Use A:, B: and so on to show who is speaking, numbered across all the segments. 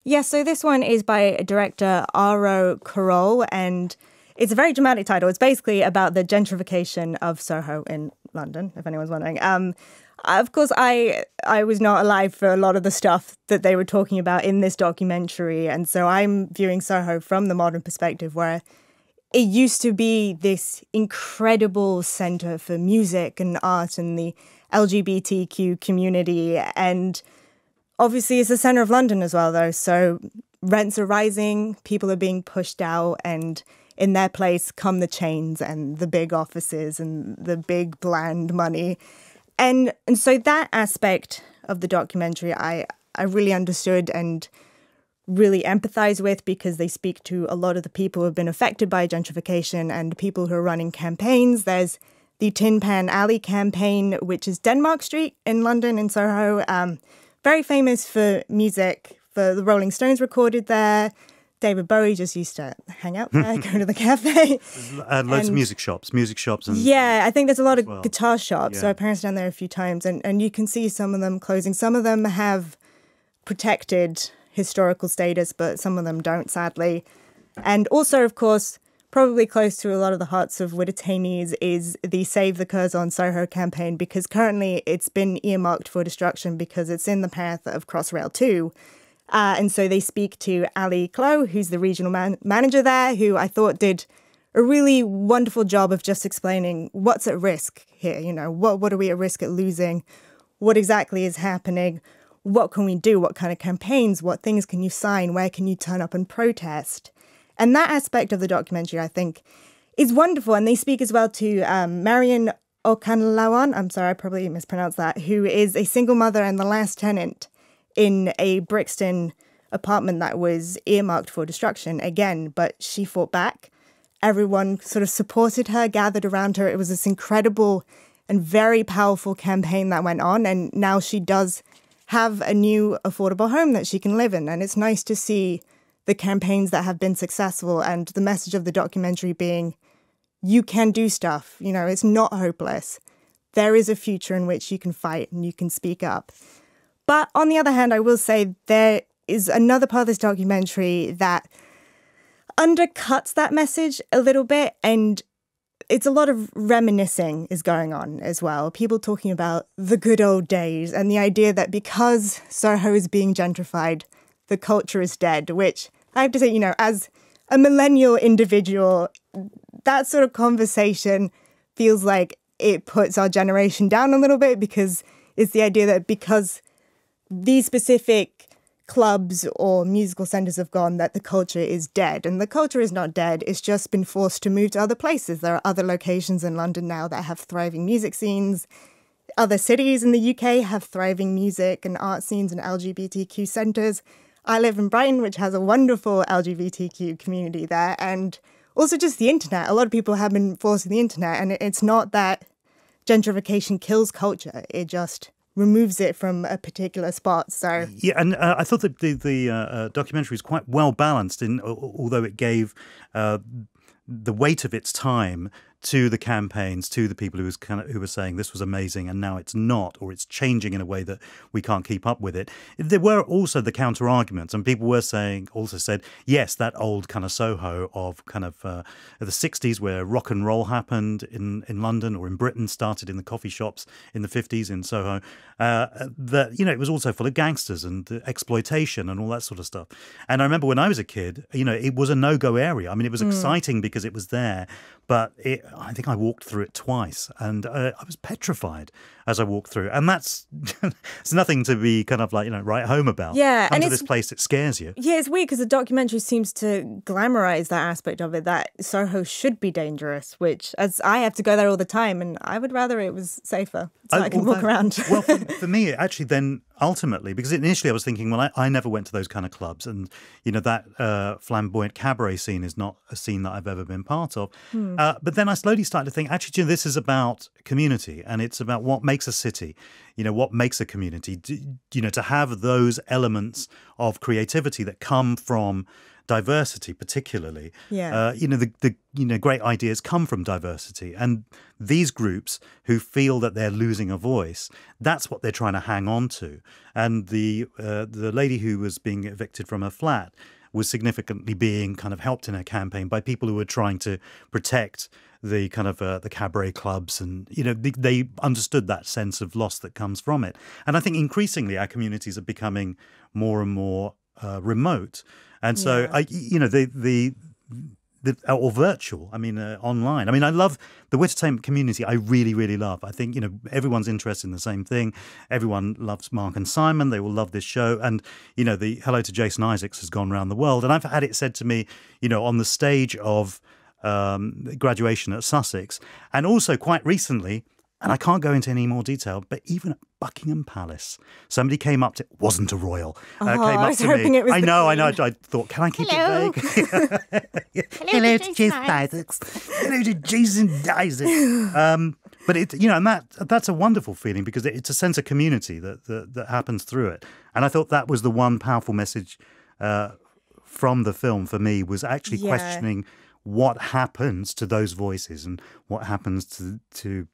A: Yeah, so this one is by director Aro Carroll, and it's a very dramatic title. It's basically about the gentrification of Soho in London, if anyone's wondering. Of course, I was not alive for a lot of the stuff that they were talking about in this documentary, and so I'm viewing Soho from the modern perspective, where it used to be this incredible centre for music and art and the LGBTQ community, and obviously it's the centre of London as well, though, so rents are rising, people are being pushed out, and in their place come the chains and the big offices and the big bland money. And so that aspect of the documentary I really understood and really empathize with, because they speak to a lot of the people who have been affected by gentrification and people who are running campaigns. There's the Tin Pan Alley campaign, which is Denmark Street in London, in Soho. Very famous for music, for the Rolling Stones recorded there. David Bowie just used to hang out there, go to the cafe.
B: Loads of music shops. And
A: yeah, I think there's a lot of guitar shops. Yeah. So my parents down there a few times, and you can see some of them closing. Some of them have protected historical status, but some of them don't, sadly. And also, of course, probably close to a lot of the hearts of Wittitanies is the Save the Curzon Soho campaign, because currently it's been earmarked for destruction because it's in the path of Crossrail 2. And so they speak to Ali Clow, who's the regional manager there, who I thought did a really wonderful job of just explaining what's at risk here. You know, what are we at risk at losing? What exactly is happening? What can we do? What kind of campaigns? What things can you sign? Where can you turn up and protest? And that aspect of the documentary, I think, is wonderful. And they speak as well to Marion Okanlawan, I'm sorry, I probably mispronounced that, who is a single mother and the last tenant in a Brixton apartment that was earmarked for destruction again, but she fought back. Everyone sort of supported her, gathered around her. It was this incredible and very powerful campaign that went on, and now she does have a new affordable home that she can live in. And it's nice to see the campaigns that have been successful, and the message of the documentary being, you can do stuff. You know, it's not hopeless. There is a future in which you can fight and you can speak up. But on the other hand, I will say there is another part of this documentary that undercuts that message a little bit, and it's a lot of reminiscing is going on as well. People talking about the good old days and the idea that because Soho is being gentrified, the culture is dead, which I have to say, you know, as a millennial individual, that sort of conversation feels like it puts our generation down a little bit, because it's the idea that because these specific clubs or musical centres have gone, that the culture is dead. And the culture is not dead. It's just been forced to move to other places. There are other locations in London now that have thriving music scenes. Other cities in the UK have thriving music and art scenes and LGBTQ centres. I live in Brighton, which has a wonderful LGBTQ community there. And also just the internet. A lot of people have been forced to the internet. And it's not that gentrification kills culture. It just removes it from a particular spot. So
B: yeah, and I thought that the documentary was quite well balanced, in although it gave the weight of its time to the campaigns, to the people who were saying this was amazing and now it's not, or it's changing in a way that we can't keep up with it. There were also the counter arguments, and people were also said, yes, that old kind of Soho of kind of the 60s, where rock and roll happened in London or in Britain, started in the coffee shops in the 50s in Soho, that, you know, it was also full of gangsters and exploitation and all that sort of stuff. And I remember when I was a kid, you know, it was a no-go area. I mean, it was exciting because it was there, but I think I walked through it twice, and I was petrified as I walked through. And that's it's nothing to be kind of like, you know, write home about.
A: Yeah,
B: Come to this place, it scares you.
A: Yeah, it's weird because the documentary seems to glamorize that aspect of it, that Soho should be dangerous, which, as I have to go there all the time, and I would rather it was safer so I can walk around.
B: Well, for me, actually, then ultimately, because initially I was thinking, well, I never went to those kind of clubs, and, you know, that flamboyant cabaret scene is not a scene that I've ever been part of. But then I slowly started to think, actually, you know, this is about community, and it's about what makes a city, you know, what makes a community, you know, to have those elements of creativity that come from diversity, particularly.
A: Yeah.
B: The great ideas come from diversity, and these groups who feel that they're losing a voice, that's what they're trying to hang on to. And the lady who was being evicted from her flat was significantly being kind of helped in her campaign by people who were trying to protect the kind of the cabaret clubs, and they understood that sense of loss that comes from it. And I think increasingly our communities are becoming more and more remote, and so or virtual. I mean, online. I mean, I love the Wittertainment community. I really, really love. I think everyone's interested in the same thing. Everyone loves Mark and Simon. They will love this show. And the Hello to Jason Isaacs has gone around the world. And I've had it said to me, on the stage of graduation at Sussex, and also quite recently, and I can't go into any more detail, but even at Buckingham Palace, somebody came up to, wasn't a royal, came up
A: I was
B: to
A: hoping
B: me.
A: It was
B: I know. I thought, can I keep it vague? Hello to Jason Isaacs. Hello to Jason Isaacs. But and that's a wonderful feeling, because it's a sense of community that happens through it. And I thought that was the one powerful message from the film for me, was actually questioning what happens to those voices and what happens to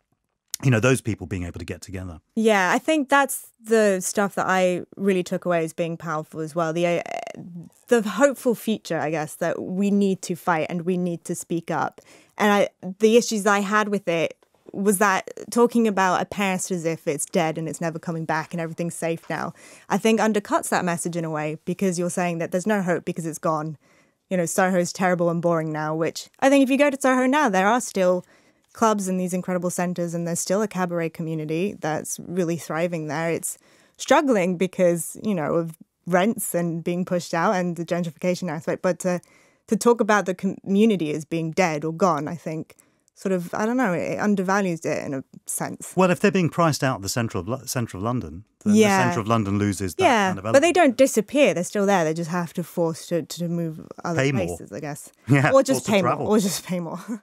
B: those people being able to get together.
A: Yeah, I think that's the stuff that I really took away as being powerful as well. The hopeful future, I guess, that we need to fight and we need to speak up. And the issues that I had with it was that talking about a past as if it's dead and it's never coming back and everything's safe now, I think undercuts that message in a way, because you're saying that there's no hope because it's gone. Soho's terrible and boring now, which I think if you go to Soho now, there are still clubs and these incredible centres, and there's still a cabaret community that's really thriving there. It's struggling because, of rents and being pushed out and the gentrification aspect. But to talk about the community as being dead or gone, I think sort of, I don't know, it undervalues it in a sense.
B: Well, if they're being priced out of the centre of London, then the centre of London loses that kind of element.
A: But they don't disappear. They're still there. They just have to force to move other places, I guess.
B: Yeah,
A: or just pay more.